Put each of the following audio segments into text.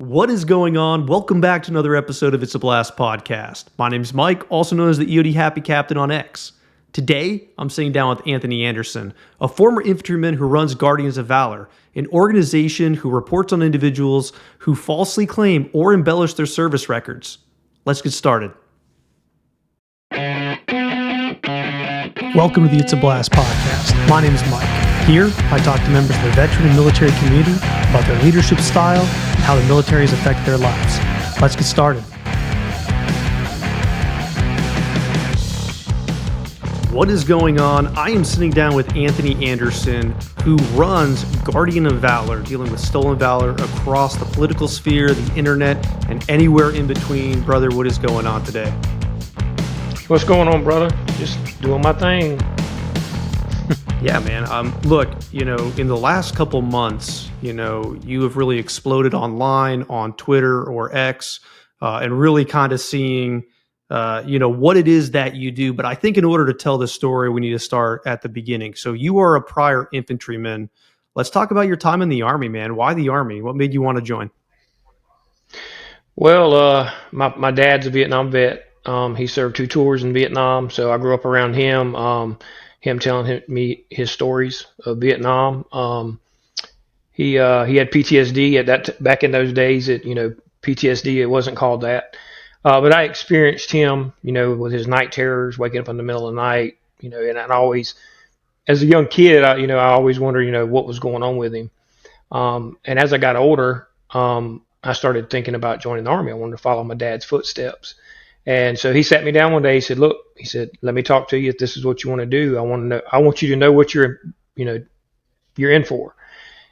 What is going on? Welcome back to another episode of It's a Blast podcast. My name's Mike, also known as the EOD Happy Captain on X. Today, I'm sitting down with Anthony Anderson, a former infantryman who runs Guardians of Valor, an organization who reports on individuals who falsely claim or embellish their service records. Let's get started. Welcome to the It's a Blast podcast. My name is Mike. Here, I talk to members of the veteran and military community about their leadership style and how the military has affected their lives. Let's get started. What is going on? I am sitting down with Anthony Anderson, who runs Guardian of Valor, dealing with stolen valor across the political sphere, the internet, and anywhere in between. Brother, what is going on today? What's going on, brother? Just doing my thing. Yeah, man. Look, in the last couple months, you have really exploded online on Twitter or X, and really kind of seeing, what it is that you do. But I think in order to tell this story, we need to start at the beginning. So you are a prior infantryman. Let's talk about your time in the Army, man. Why the Army? What made you want to join? Well, my dad's a Vietnam vet. He served 2 tours in Vietnam, so I grew up around him. Him telling me his stories of Vietnam. He had PTSD at that back in those days. PTSD, it wasn't called that. But I experienced him, with his night terrors, waking up in the middle of the night, and I always, as a young kid, I always wondered, what was going on with him. And as I got older, I started thinking about joining the Army. I wanted to follow my dad's footsteps. And so he sat me down one day. He said, "Look," he said, "let me talk to you. If this is what you want to do, I want you to know what you're in for."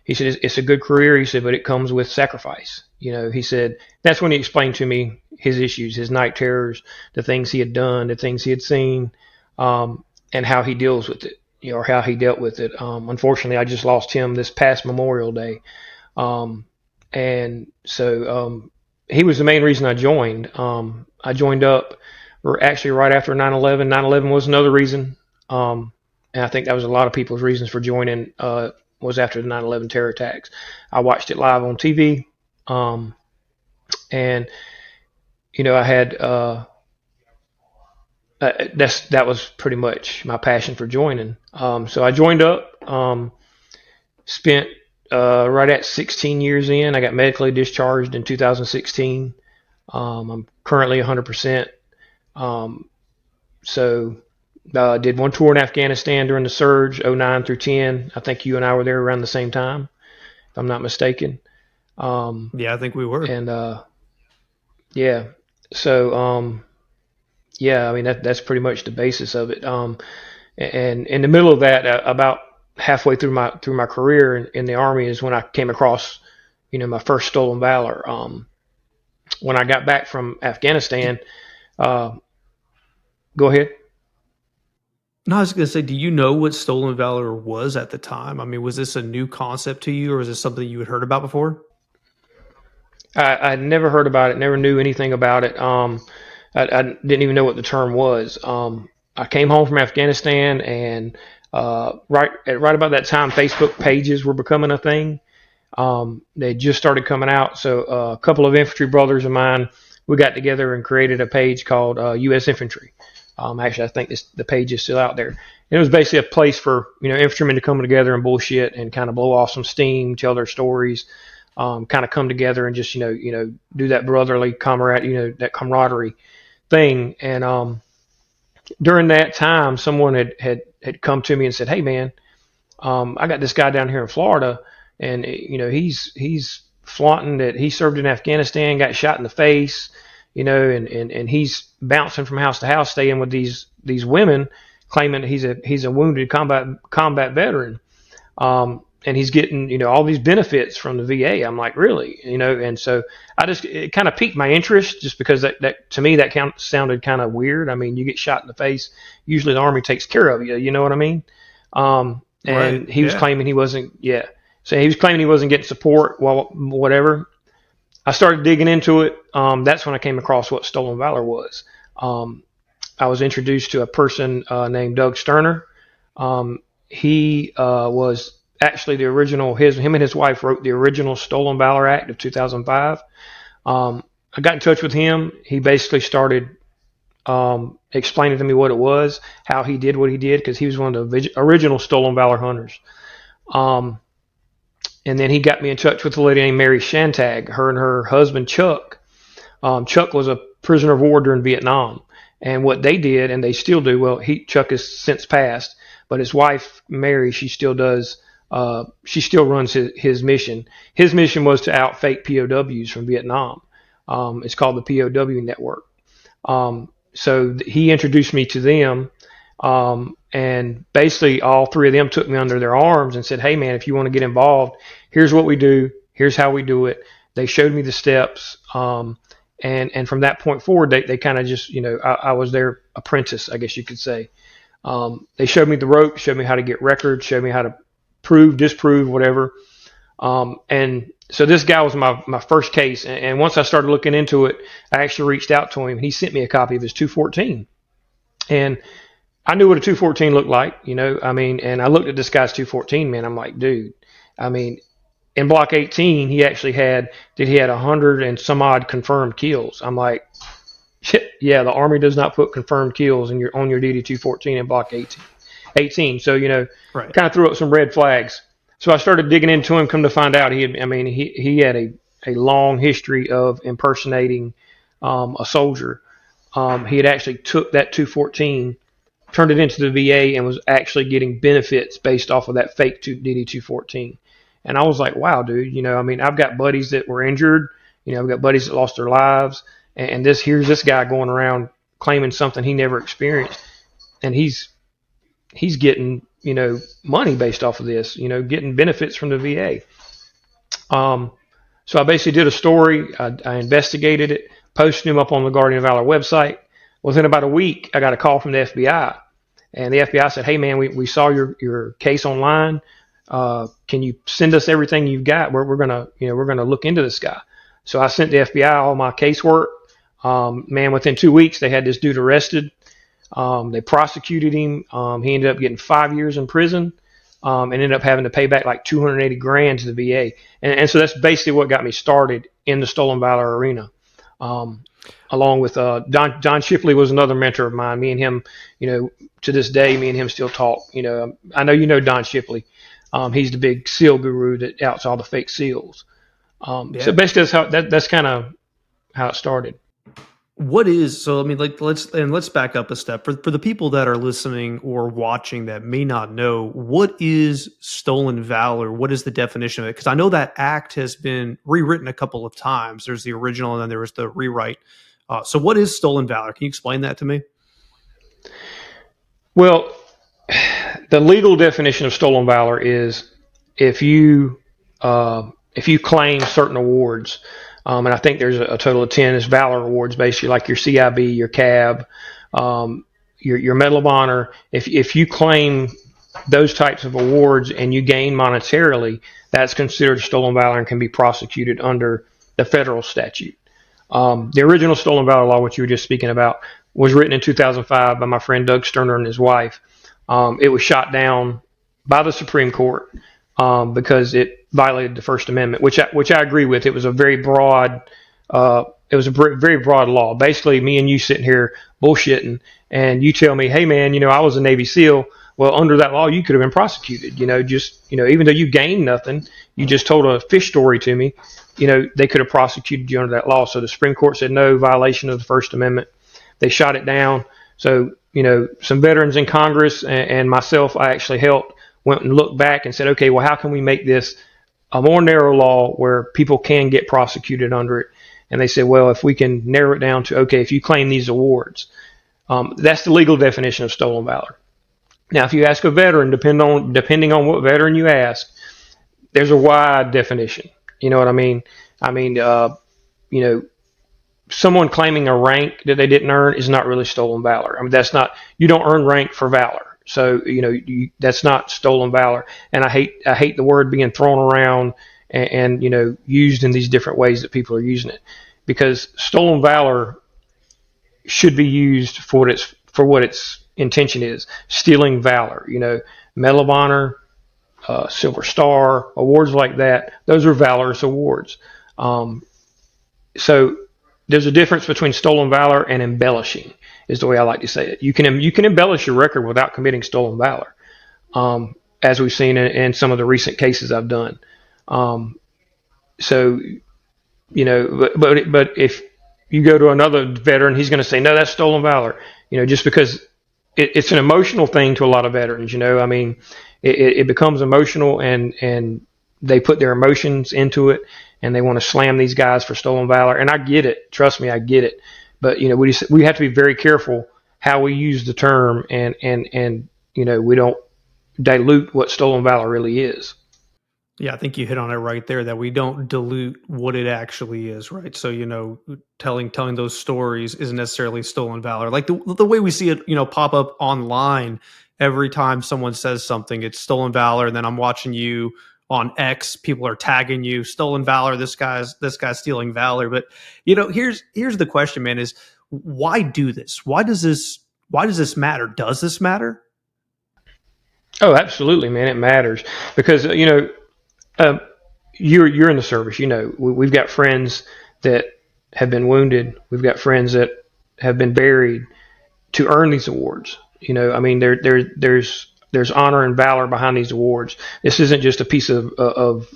He said, "It's a good career." He said, "But it comes with sacrifice." He said, that's when he explained to me his issues, his night terrors, the things he had done, the things he had seen, and how he deals with it, or how he dealt with it. Unfortunately, I just lost him this past Memorial Day. And so he was the main reason I joined. I joined up, or actually right after 9/11. 9/11 was another reason. And I think that was a lot of people's reasons for joining, was after the 9/11 terror attacks. I watched it live on TV. And, I had, that was pretty much my passion for joining. So I joined up, spent, right at 16 years in. I got medically discharged in 2016. I'm currently 100%. Did one tour in Afghanistan during the surge, 09 through 10. I think you and I were there around the same time, if I'm not mistaken. Yeah, I think we were. And yeah. So that's pretty much the basis of it. And in the middle of that, about halfway through my career in the Army is when I came across, my first Stolen Valor. When I got back from Afghanistan, go ahead. No, I was going to say, do you know what Stolen Valor was at the time? I mean, was this a new concept to you, or was this something you had heard about before? I'd never heard about it, never knew anything about it. I didn't even know what the term was. I came home from Afghanistan, and right about that time, Facebook pages were becoming a thing. They just started coming out. So a couple of infantry brothers of mine, we got together and created a page called U.S. Infantry. Actually, I think the page is still out there. And it was basically a place for infantrymen to come together and bullshit and kind of blow off some steam, tell their stories, kind of come together and just do that brotherly that camaraderie thing. And during that time, someone had come to me and said, "Hey man, I got this guy down here in Florida, and he's flaunting that he served in Afghanistan, got shot in the face, and he's bouncing from house to house, staying with these women, claiming that he's a wounded combat veteran, and he's getting all these benefits from the VA." I'm like, really? And so it kind of piqued my interest, just because that to me that sounded kind of weird. I mean, you get shot in the face, usually the Army takes care of you. You know what I mean? And right. He was claiming he wasn't. Yeah. So he was claiming he wasn't getting support. Well, whatever. I started digging into it. That's when I came across what Stolen Valor was. I was introduced to a person named Doug Sterner. He was actually the original. Him and his wife wrote the original Stolen Valor Act of 2005. I got in touch with him. He basically started explaining to me what it was, how he did what he did, because he was one of the original Stolen Valor hunters. Um, and then he got me in touch with a lady named Mary Shantag. Her and her husband Chuck. Chuck was a prisoner of war during Vietnam, and what they did, and they still do. Well, Chuck has since passed, but his wife Mary, she still does. She still runs his mission. His mission was to out fake POWs from Vietnam. It's called the POW Network. So he introduced me to them, and basically all three of them took me under their arms and said, "Hey, man, if you want to get involved, here's what we do. Here's how we do it." They showed me the steps, and from that point forward, they kind of just, I was their apprentice, I guess you could say. They showed me the ropes, showed me how to get records, showed me how to prove, disprove, whatever. And so this guy was my first case. And once I started looking into it, I actually reached out to him, and he sent me a copy of his 214. And I knew what a 214 looked like, and I looked at this guy's 214, man. I'm like, dude, in block 18, he had 100 and some odd confirmed kills. I'm like, shit, yeah, the Army does not put confirmed kills on your DD 214 in block 18. So, Right. kind of threw up some red flags. So I started digging into him. Come to find out, he had a long history of impersonating a soldier. He had actually took that 214, turned it into the VA, and was actually getting benefits based off of that fake DD 214. And I was like, wow, dude, I've got buddies that were injured. I've got buddies that lost their lives. And here's this guy going around claiming something he never experienced. And he's getting, money based off of this, getting benefits from the VA. So I basically did a story. I investigated it, posted him up on the Guardian of Valor website. Within about a week, I got a call from the FBI. And the FBI said, hey, man, we saw your case online. Can you send us everything you've got? We're gonna look into this guy. So I sent the FBI all my casework. Man, within 2 weeks they had this dude arrested. They prosecuted him. He ended up getting 5 years in prison, and ended up having to pay back like $280,000 to the VA. And so that's basically what got me started in the Stolen Valor arena. Along with Don Shipley was another mentor of mine. Me and him, to this day, me and him still talk. I know Don Shipley. He's the big seal guru that outs all the fake seals. So basically, that's kind of how it started. Let's back up a step for the people that are listening or watching that may not know, what is stolen valor? What is the definition of it? Because I know that act has been rewritten a couple of times. There's the original and then there was the rewrite. So what is stolen valor? Can you explain that to me? Well, the legal definition of stolen valor is if you claim certain awards, and I think there's a total of 10 is valor awards, basically like your CIB, your CAB, your Medal of Honor. If you claim those types of awards and you gain monetarily, that's considered stolen valor and can be prosecuted under the federal statute. The original Stolen Valor law, which you were just speaking about, was written in 2005 by my friend Doug Sterner and his wife. It was shot down by the Supreme Court because it violated the First Amendment, which I agree with. It was a very broad very broad law. Basically, me and you sitting here bullshitting, and you tell me, hey man, I was a Navy SEAL. Well, under that law, you could have been prosecuted. Even though you gained nothing, you just told a fish story to me. They could have prosecuted you under that law. So the Supreme Court said no, violation of the First Amendment. They shot it down. So, some veterans in Congress and myself, I actually went and looked back and said, okay, well, how can we make this a more narrow law where people can get prosecuted under it? And they said, well, if we can narrow it down to, okay, if you claim these awards, that's the legal definition of stolen valor. Now, if you ask a veteran, depending on what veteran you ask, there's a wide definition. You know what I mean? Someone claiming a rank that they didn't earn is not really stolen valor. You don't earn rank for valor. So, that's not stolen valor. And I hate the word being thrown around and used in these different ways that people are using it, because stolen valor should be used for what its intention is: stealing valor. Medal of Honor, Silver Star, awards like that. Those are valorous awards. Um, so there's a difference between stolen valor and embellishing, is the way I like to say it. You can embellish your record without committing stolen valor, as we've seen in some of the recent cases I've done. Um, so but if you go to another veteran, he's going to say, no, that's stolen valor. Just because it's an emotional thing to a lot of veterans. I mean, it becomes emotional, and they put their emotions into it, and they want to slam these guys for stolen valor. And I get it. Trust me, I get it. But we have to be very careful how we use the term, and we don't dilute what stolen valor really is. Yeah, I think you hit on it right there that we don't dilute what it actually is, right? So, telling those stories isn't necessarily stolen valor. Like the way we see it, pop up online every time someone says something, it's stolen valor. And then I'm watching you on X, people are tagging you, stolen valor, this guy's stealing valor. But here's the question, man, is why do this? Why does this matter? Does this matter? Oh, absolutely, man. It matters because um, you're in the service. We've got friends that have been wounded. We've got friends that have been buried to earn these awards. I mean, there's honor and valor behind these awards. This isn't just a piece of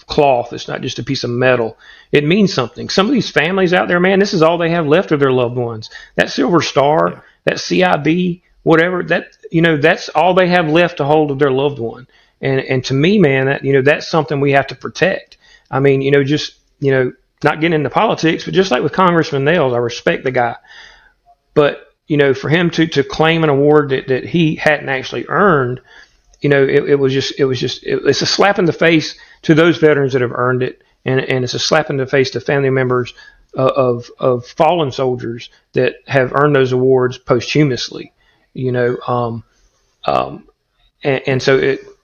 cloth. It's not just a piece of metal. It means something. Some of these families out there, man, this is all they have left of their loved ones. That Silver Yeah. Star, that CIB, whatever, that's all they have left to hold of their loved one. And to me, man, that's something we have to protect. I mean, just not getting into politics, but just like with Congressman Nails, I respect the guy. But for him to claim an award that he hadn't actually earned, it's a slap in the face to those veterans that have earned it, and it's a slap in the face to family members of fallen soldiers that have earned those awards posthumously. You know, um, and so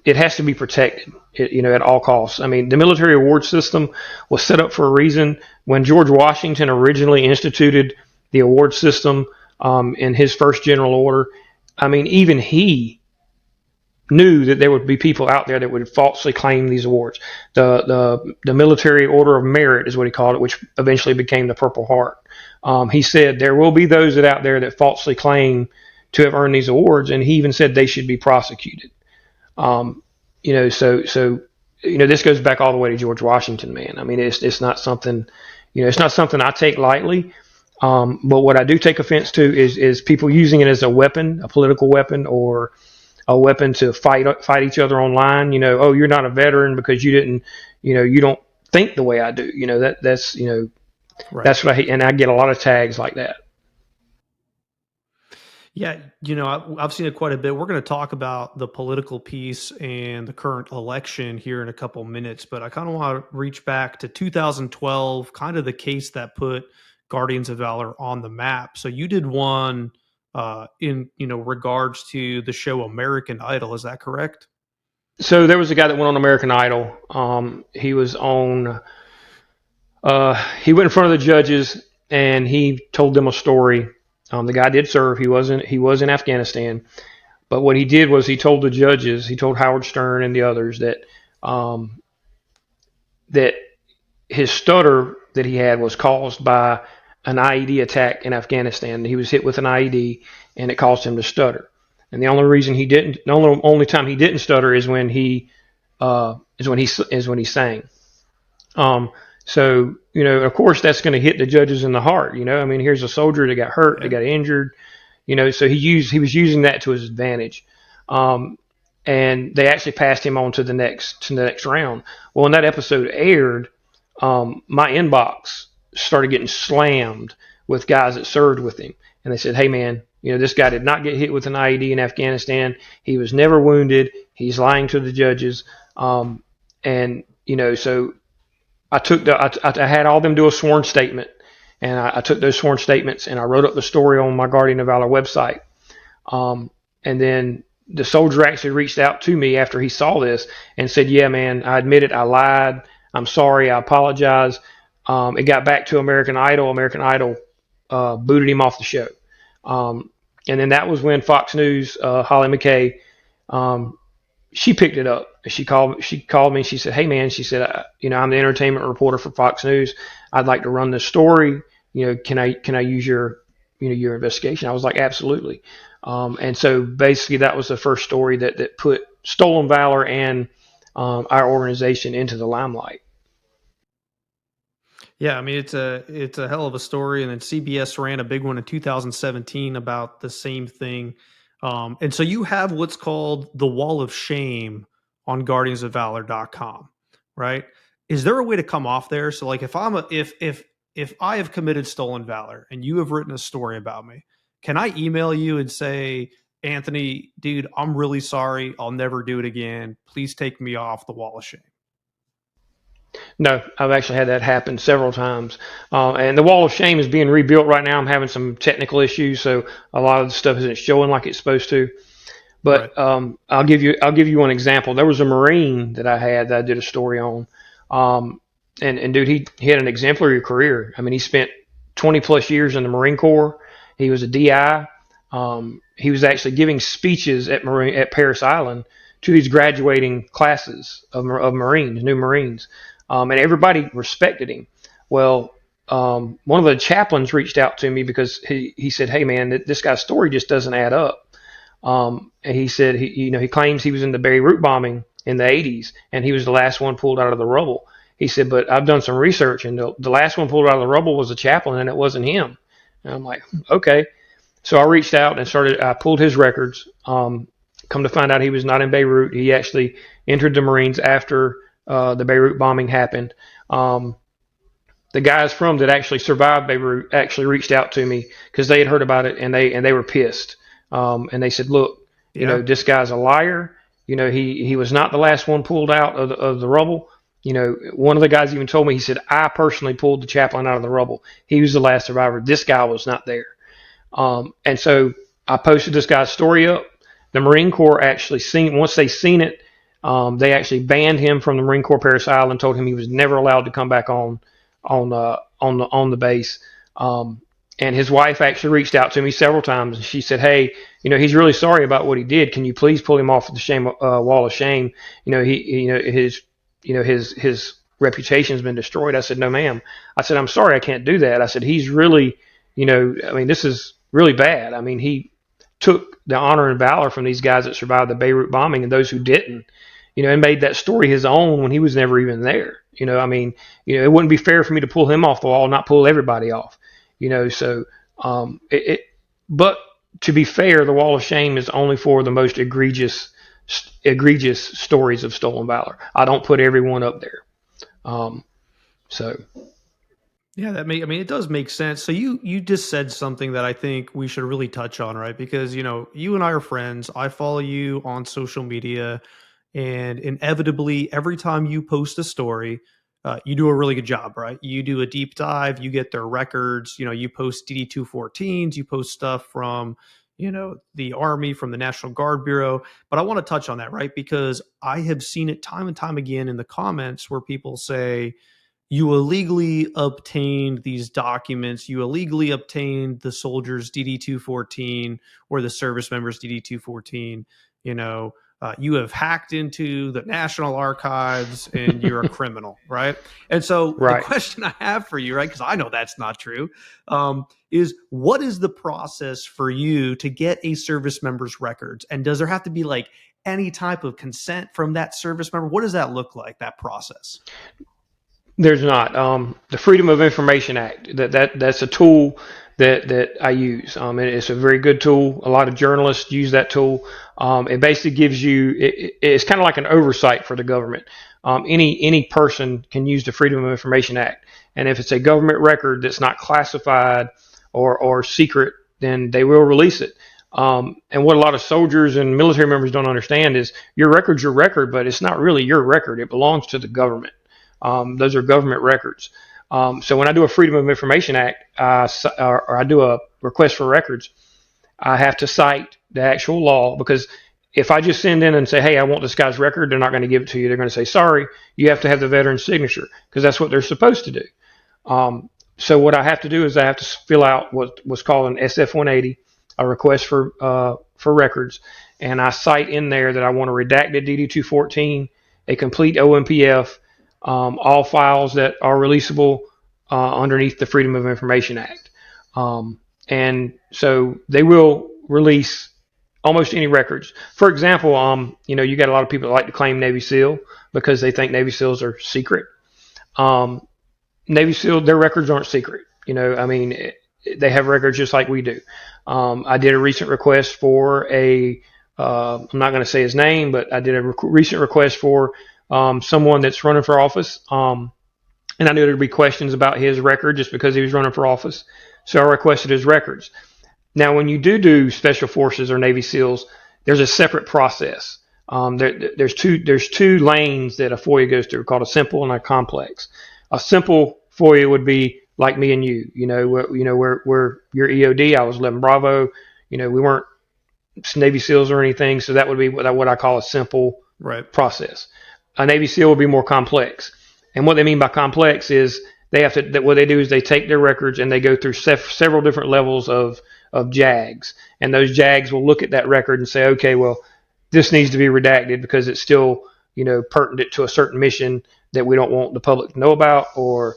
it has to be protected. At all costs. I mean, the military award system was set up for a reason. When George Washington originally instituted the award system in his first general order, I mean, even he knew that there would be people out there that would falsely claim these awards. The Military Order of Merit is what he called it, which eventually became the Purple Heart. He said there will be those that out there that falsely claim to have earned these awards, and he even said they should be prosecuted. Um, this goes back all the way to George Washington, man. I mean, it's not something, it's not something I take lightly. But what I do take offense to is people using it as a weapon, a political weapon, or a weapon to fight each other online. Oh, you're not a veteran because you didn't, you don't think the way I do. Right. That's what I hate, and I get a lot of tags like that. Yeah, I've seen it quite a bit. We're going to talk about the political piece and the current election here in a couple minutes, but I kind of want to reach back to 2012, kind of the case that put Guardians of Valor on the map. So you did one in regards to the show American Idol. Is that correct? So there was a guy that went on American Idol. He was on. He went in front of the judges and he told them a story. The guy did serve. He was in Afghanistan. But what he did was he told the judges, he told Howard Stern and the others um, that his stutter that he had was caused by an IED attack in Afghanistan. He was hit with an IED and it caused him to stutter. And the only time he didn't stutter is when he sang. So of course, that's going to hit the judges in the heart. I mean, here's a soldier that got hurt, that Yeah. got injured. So he was using that to his advantage. Um, and they actually passed him on to the next round. Well, when that episode aired, my inbox started getting slammed with guys that served with him, and they said, "Hey, man, this guy did not get hit with an IED in Afghanistan. He was never wounded. He's lying to the judges." And so I had all them do a sworn statement, and I took those sworn statements and I wrote up the story on my Guardian of Valor website. And then the soldier actually reached out to me after he saw this and said, "Yeah, man, I admit it. I lied. I'm sorry. I apologize." It got back to American Idol. American Idol booted him off the show. And then that was when Fox News, Holly McKay, um, she picked it up. She called me. She said, "Hey man," she said, I'm the entertainment reporter for Fox News. I'd like to run this story. Can I use your investigation?" I was like, "Absolutely." And so basically, that was the first story that put Stolen Valor and our organization into the limelight. Yeah, I mean it's a hell of a story, and then CBS ran a big one in 2017 about the same thing. And so you have what's called the Wall of Shame on GuardiansOfValor.com, right? Is there a way to come off there? So like if I have committed stolen valor and you have written a story about me, can I email you and say, Anthony, dude, I'm really sorry. I'll never do it again. Please take me off the Wall of Shame. No, I've actually had that happen several times. And the wall of shame is being rebuilt right now. I'm having some technical issues, so a lot of the stuff isn't showing like it's supposed to. Right. But I'll give you one example. There was a Marine that I had that I did a story on, and dude, he had an exemplary career. I mean, he spent 20 plus years in the Marine Corps. He was a DI. He was actually giving speeches at Paris Island to these graduating classes of Marines, new Marines, and everybody respected him. Well, one of the chaplains reached out to me because he said, "Hey man, this guy's story just doesn't add up." And he said he claims he was in the Beirut bombing in the 80s, and he was the last one pulled out of the rubble. He said, but I've done some research, and the last one pulled out of the rubble was a chaplain, and it wasn't him. And I'm like, okay. So I reached out and I pulled his records. Come to find out, he was not in Beirut. He actually entered the Marines after the Beirut bombing happened. The guys from that actually survived Beirut actually reached out to me because they had heard about it, and they were pissed. And they said, "Look, Yeah. this guy's a liar. He was not the last one pulled out of the rubble. One of the guys even told me, he said, I personally pulled the chaplain out of the rubble. He was the last survivor. This guy was not there." And so I posted this guy's story up. The Marine Corps actually once they seen it, they actually banned him from the Marine Corps Paris Island, told him he was never allowed to come back on the base. And his wife actually reached out to me several times, and she said, "Hey, he's really sorry about what he did. Can you please pull him off the wall of shame? His reputation's been destroyed." I said, "No, ma'am." I said, "I'm sorry, I can't do that." I said, "He's really, I mean, this is really bad. I mean, he took the honor and valor from these guys that survived the Beirut bombing and those who didn't, and made that story his own when he was never even there. I mean, it wouldn't be fair for me to pull him off the wall, not pull everybody off, so but to be fair, the wall of shame is only for the most egregious stories of stolen valor. I don't put everyone up there. Um, so Yeah, I mean it does make sense. So you just said something that I think we should really touch on, right? Because you and I are friends. I follow you on social media, and inevitably every time you post a story, you do a really good job, right? You do a deep dive, you get their records, you post DD-214s, you post stuff from the Army, from the National Guard Bureau. But I want to touch on that, right? Because I have seen it time and time again in the comments where people say, you illegally obtained these documents. You illegally obtained the soldiers' DD-214 or the service members' DD-214. You have hacked into the National Archives and you're a criminal, right? And so the right. question I have for you, right, because I know that's not true, is what is the process for you to get a service member's records? And does there have to be like any type of consent from that service member? What does that look like, that process? There's not. The Freedom of Information Act. That's a tool that I use. And it's a very good tool. A lot of journalists use that tool. It basically gives you. It's kind of like an oversight for the government. Any person can use the Freedom of Information Act, and if it's a government record that's not classified or secret, then they will release it. And what a lot of soldiers and military members don't understand is your record's your record, but it's not really your record. It belongs to the government. Those are government records. So when I do a Freedom of Information Act, or I do a request for records, I have to cite the actual law, because if I just send in and say, "Hey, I want this guy's record," they're not going to give it to you. They're going to say, "Sorry, you have to have the veteran's signature," because that's what they're supposed to do. So what I have to do is I have to fill out what's called an SF-180, a request for records, and I cite in there that I want a redacted DD-214, a complete OMPF, all files that are releasable underneath the Freedom of Information Act. And so they will release almost any records. For example, you got a lot of people that like to claim Navy SEAL because they think Navy SEALs are secret. Um, Navy SEAL, their records aren't secret. They have records just like we do. I did a recent request for I'm not going to say his name, but I did a recent request for someone that's running for office. And I knew there'd be questions about his record just because he was running for office. So I requested his records. Now, when you do Special Forces or Navy SEALs, there's a separate process. There's two lanes that a FOIA goes through, called a simple and a complex. A simple FOIA would be like me and you. We're your EOD. I was 11 Bravo. We weren't Navy SEALs or anything, so that would be what I call a simple process. A Navy SEAL would be more complex. And what they mean by complex is what they do is they take their records and they go through several different levels of JAGs. And those JAGs will look at that record and say, okay, well, this needs to be redacted because it's still, pertinent to a certain mission that we don't want the public to know about, or,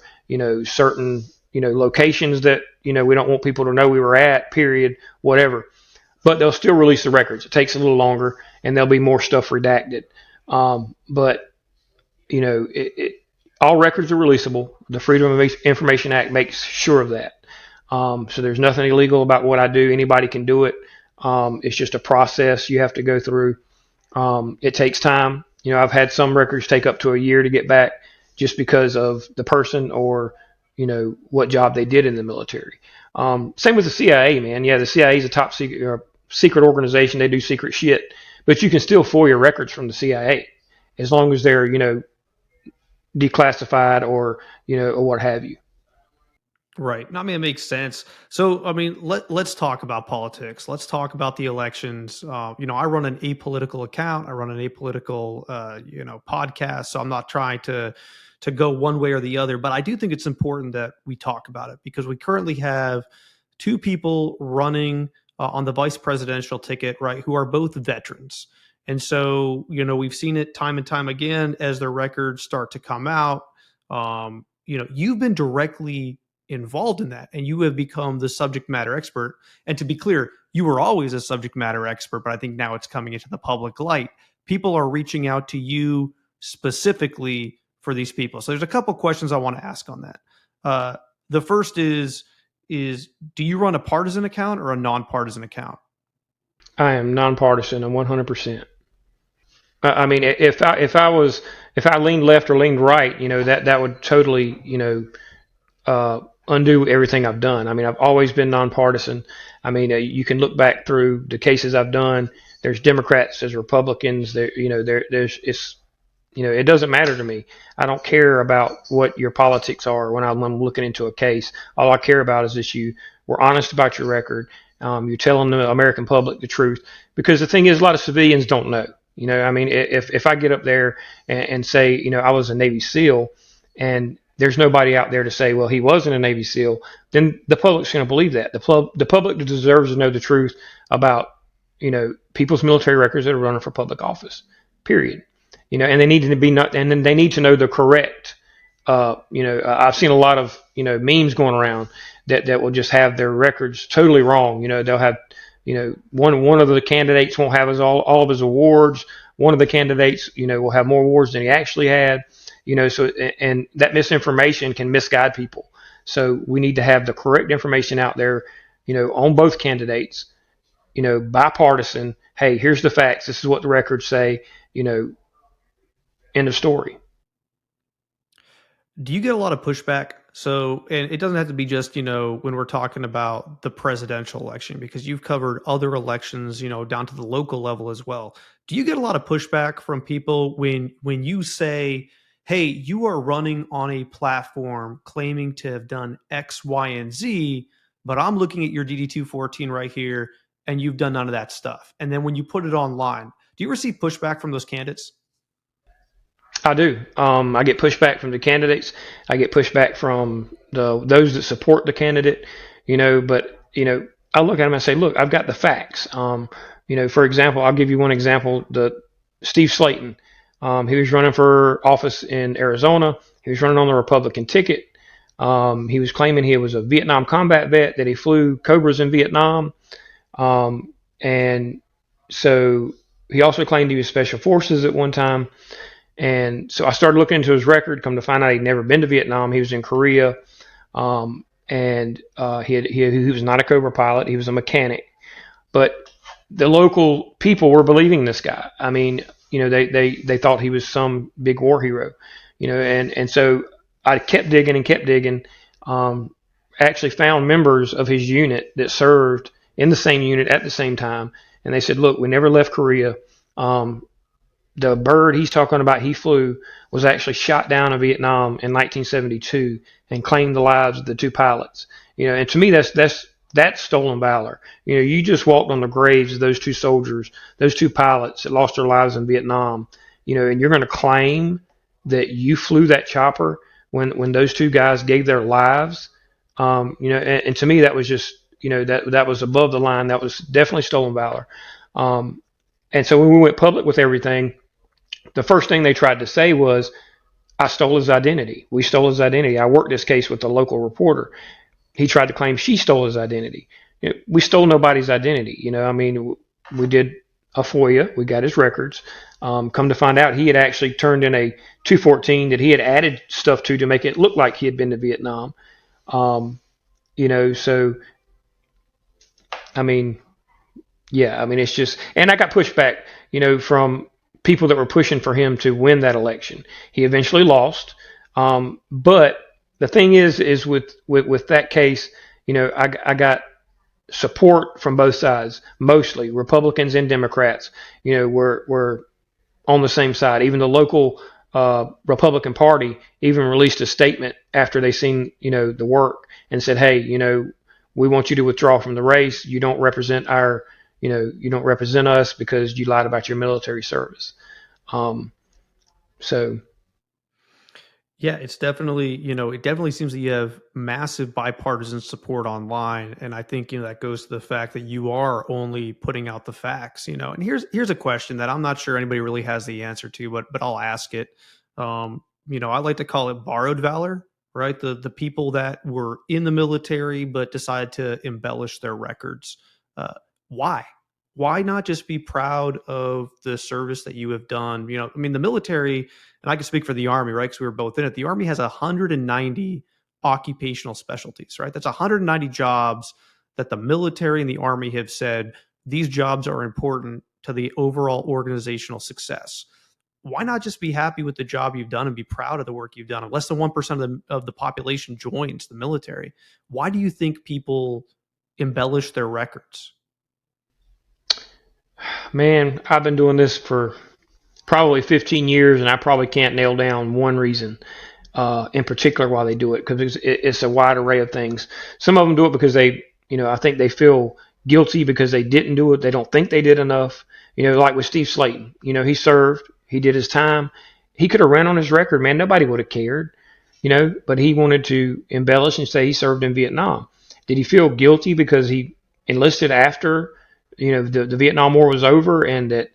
certain, locations that, we don't want people to know we were at, period, whatever. But they'll still release the records. It takes a little longer and there'll be more stuff redacted. But all records are releasable. The Freedom of Information Act makes sure of that. So there's nothing illegal about what I do. Anybody can do it. It's just a process you have to go through. It takes time. I've had some records take up to a year to get back just because of the person or, what job they did in the military. Same with the CIA, man. Yeah, the CIA is a top secret organization. They do secret shit. But you can still FOIA records from the CIA as long as they're, declassified or what have you. Right. I mean, it makes sense. So, I mean, let's talk about politics. Let's talk about the elections. I run an apolitical account. I run an apolitical, podcast. So I'm not trying to go one way or the other, but I do think it's important that we talk about it because we currently have two people running on the vice presidential ticket, right, who are both veterans. And so, we've seen it time and time again as their records start to come out. You've been directly involved in that and you have become the subject matter expert. And to be clear, you were always a subject matter expert, but I think now it's coming into the public light. People are reaching out to you specifically for these people. So there's a couple questions I want to ask on that. The first is do you run a partisan account or a nonpartisan account? I am nonpartisan. I'm 100%. I mean, if I leaned left or leaned right, that would totally, undo everything I've done. I mean, I've always been nonpartisan. I mean, you can look back through the cases I've done. There's Democrats, there's Republicans. It doesn't matter to me. I don't care about what your politics are when I'm looking into a case. All I care about is that you were honest about your record. You're telling the American public the truth. Because the thing is, a lot of civilians don't know. If I get up there and say, I was a Navy SEAL, and there's nobody out there to say, well, he wasn't a Navy SEAL, then the public's going to believe that. The public deserves to know the truth about, people's military records that are running for public office, period. And they need to and then they need to know the correct, I've seen a lot of, memes going around that will just have their records totally wrong. They'll have, one of the candidates won't have all of his awards. One of the candidates, will have more awards than he actually had. And that misinformation can misguide people. So we need to have the correct information out there, on both candidates, bipartisan. Hey, here's the facts. This is what the records say, end of story. Do you get a lot of pushback? So, and it doesn't have to be just, when we're talking about the presidential election, because you've covered other elections, down to the local level as well. Do you get a lot of pushback from people when you say, hey, you are running on a platform claiming to have done X, Y, and Z, but I'm looking at your DD-214 right here, and you've done none of that stuff. And then when you put it online, do you receive pushback from those candidates? I do. I get pushback from the candidates. I get pushback from those that support the candidate. But I look at them and say, look, I've got the facts. For example, I'll give you one example. The Steve Slayton, he was running for office in Arizona. He was running on the Republican ticket. He was claiming he was a Vietnam combat vet, that he flew Cobras in Vietnam. And so he also claimed he was special forces at one time. And so I started looking into his record. Come to find out, he'd never been to Vietnam. He was in Korea. He was not a Cobra pilot. He was a mechanic. But the local people were believing this guy. I mean, they thought he was some big war hero, and so I kept digging and kept digging. Actually found members of his unit that served in the same unit at the same time, and they said, "Look, we never left Korea. The bird he's talking about he flew was actually shot down in Vietnam in 1972 and claimed the lives of the two pilots." And to me, that's stolen valor. You just walked on the graves of those two soldiers, those two pilots that lost their lives in Vietnam. And you're going to claim that you flew that chopper when those two guys gave their lives. And to me, that was just, that was above the line. That was definitely stolen valor. And so when we went public with everything, the first thing they tried to say was, I stole his identity. We stole his identity. I worked this case with the local reporter. He tried to claim she stole his identity. We stole nobody's identity. We did a FOIA. We got his records. Come to find out, he had actually turned in a 214 that he had added stuff to make it look like he had been to Vietnam. So, it's just, and I got pushback, from people that were pushing for him to win that election. He eventually lost. But the thing is with that case, I got support from both sides, mostly Republicans and Democrats, were on the same side. Even the local Republican Party even released a statement after they seen, the work and said, hey, we want you to withdraw from the race. You don't represent you don't represent us because you lied about your military service. Yeah, it's definitely, it definitely seems that you have massive bipartisan support online. And I think, that goes to the fact that you are only putting out the facts, and here's a question that I'm not sure anybody really has the answer to, but I'll ask it. I like to call it borrowed valor, right? The people that were in the military, but decided to embellish their records. Why? Why not just be proud of the service that you have done? The military, and I can speak for the Army, right? Because we were both in it. The Army has 190 occupational specialties, right? That's 190 jobs that the military and the Army have said these jobs are important to the overall organizational success. Why not just be happy with the job you've done and be proud of the work you've done? Less than 1% of the population joins the military. Why do you think people embellish their records? Man, I've been doing this for probably 15 years, and I probably can't nail down one reason in particular why they do it, because it's a wide array of things. Some of them do it because I think they feel guilty because they didn't do it. They don't think they did enough. Like with Steve Slayton, he served, he did his time. He could have ran on his record, man. Nobody would have cared, but he wanted to embellish and say he served in Vietnam. Did he feel guilty because he enlisted after, the Vietnam War was over and that,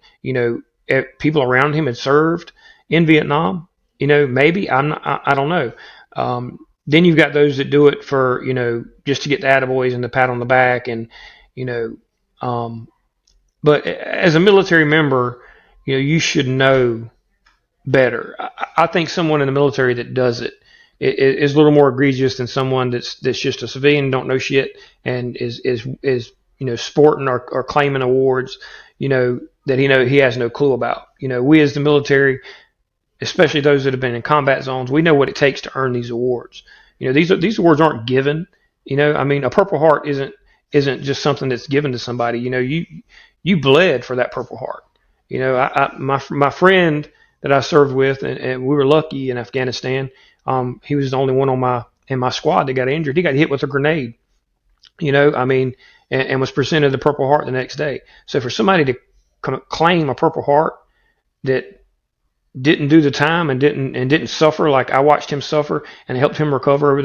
people around him had served in Vietnam? Maybe. I don't know. Then you've got those that do it for, just to get the attaboys and the pat on the back and, but as a military member, you should know better. I think someone in the military that does it is a little more egregious than someone that's just a civilian, don't know shit, and is sporting or claiming awards, that he has no clue about. We as the military, especially those that have been in combat zones, we know what it takes to earn these awards. These awards aren't given. A Purple Heart isn't just something that's given to somebody. You bled for that Purple Heart. My friend that I served with, and we were lucky in Afghanistan. He was the only one in my squad that got injured. He got hit with a grenade. And was presented the Purple Heart the next day. So for somebody to claim a Purple Heart that didn't do the time and didn't suffer like I watched him suffer and helped him recover over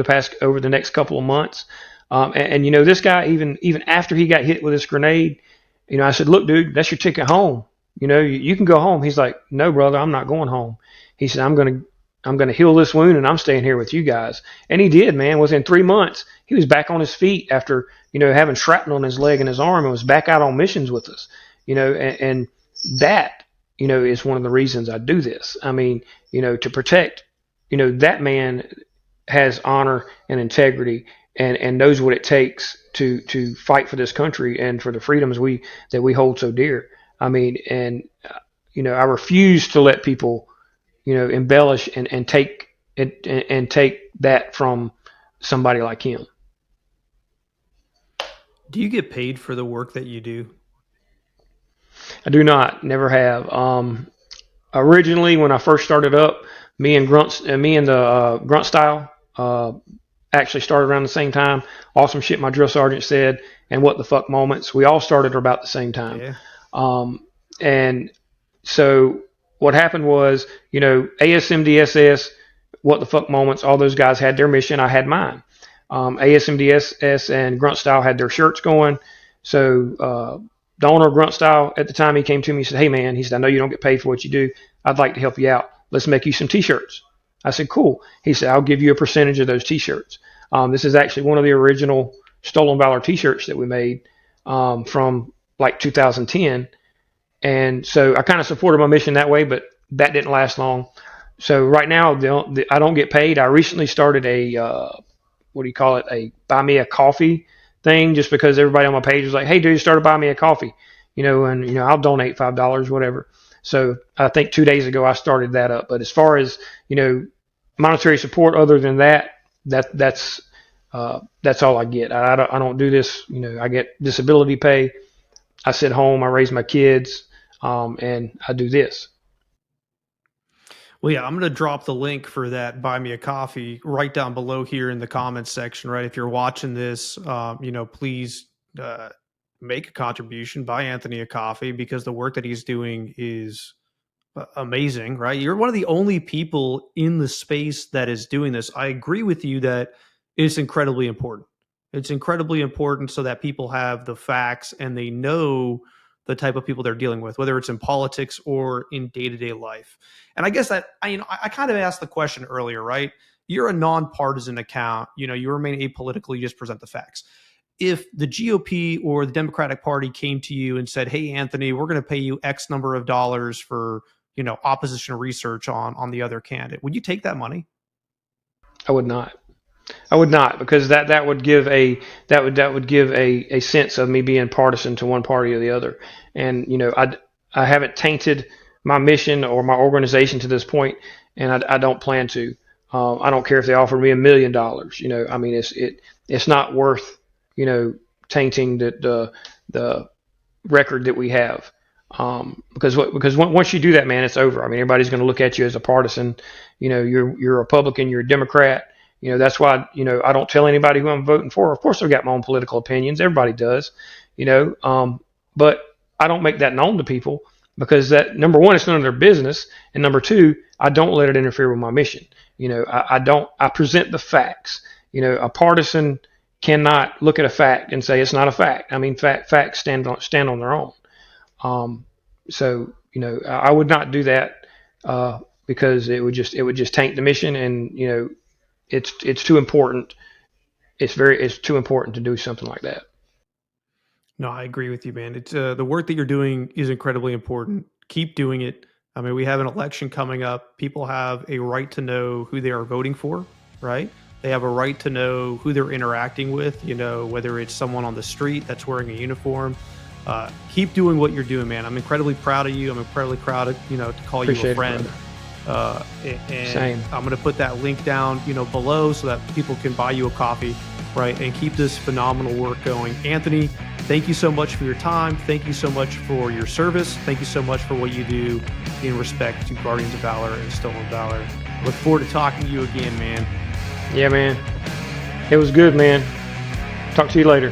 the next couple of months, this guy even after he got hit with this grenade, I said, look, dude, that's your ticket home. You can go home. He's like, no, brother, I'm not going home. He said, I'm gonna heal this wound, and I'm staying here with you guys. And he did, man. Within 3 months, he was back on his feet after having shrapnel on his leg and his arm, and was back out on missions with us. And that is one of the reasons I do this. I mean, to protect. That man has honor and integrity, and knows what it takes to fight for this country and for the freedoms that we hold so dear. I mean, and I refuse to let people embellish and take that from somebody like him. Do you get paid for the work that you do? I do not, never have. Originally, when I first started up, me and the Grunt Style actually started around the same time. Awesome shit, my drill sergeant said, and what the fuck moments. We all started about the same time. Yeah. And so what happened was, ASMDSS, what the fuck moments, all those guys had their mission. I had mine. ASMDSS and Grunt Style had their shirts going. So the owner of Grunt Style at the time, he came to me and said, hey man, he said, I know you don't get paid for what you do. I'd like to help you out. Let's make you some t-shirts. I said, cool. He said, I'll give you a percentage of those t-shirts. This is actually one of the original Stolen Valor t-shirts that we made from like 2010. And so I kind of supported my mission that way, but that didn't last long. So right now, I don't get paid. I recently started a buy me a coffee thing, just because everybody on my page was like, hey, dude, start a buy me a coffee, and I'll donate $5, whatever. So I think 2 days ago I started that up. But as far as monetary support, other than that's all I get. I don't do this. I get disability pay. I sit home, I raise my kids, and I do this. Well, yeah, I'm going to drop the link for that Buy Me a Coffee right down below here in the comments section, right? If you're watching this, please make a contribution, buy Anthony a coffee, because the work that he's doing is amazing, right? You're one of the only people in the space that is doing this. I agree with you that it's incredibly important. It's incredibly important so that people have the facts and they know the type of people they're dealing with, whether it's in politics or in day-to-day life. And I guess that I kind of asked the question earlier, right? You're a nonpartisan account. You remain apolitical. You just present the facts. If the GOP or the Democratic Party came to you and said, "Hey, Anthony, we're going to pay you X number of dollars for opposition research on the other candidate," would you take that money? I would not. I would not, because that would give a sense of me being partisan to one party or the other. And I haven't tainted my mission or my organization to this point, and I don't plan to. I don't care if they offer me $1 million. I mean, it's not worth tainting the record that we have. Because once you do that, man, it's over. I mean, everybody's going to look at you as a partisan. You're a Republican, you're a Democrat. That's why, I don't tell anybody who I'm voting for. Of course, I've got my own political opinions. Everybody does, but I don't make that known to people, because that, number one, it's none of their business. And number two, I don't let it interfere with my mission. I present the facts. A partisan cannot look at a fact and say it's not a fact. I mean, facts stand on their own. So, I would not do that, because it would just taint the mission. And, it's too important. It's too important to do something like that. No, I agree with you, man. It's the work that you're doing is incredibly important. Keep doing it. I mean, we have an election coming up. People have a right to know who they are voting for, right? They have a right to know who they're interacting with, whether it's someone on the street that's wearing a uniform. Keep doing what you're doing, man. I'm incredibly proud of you. I'm incredibly proud of, to call Appreciate you a friend. And Same. I'm going to put that link down, below, so that people can buy you a coffee, right? And keep this phenomenal work going. Anthony, thank you so much for your time. Thank you so much for your service. Thank you so much for what you do in respect to Guardians of Valor and Stolen Valor. Look forward to talking to you again, man. Yeah, man. It was good, man. Talk to you later.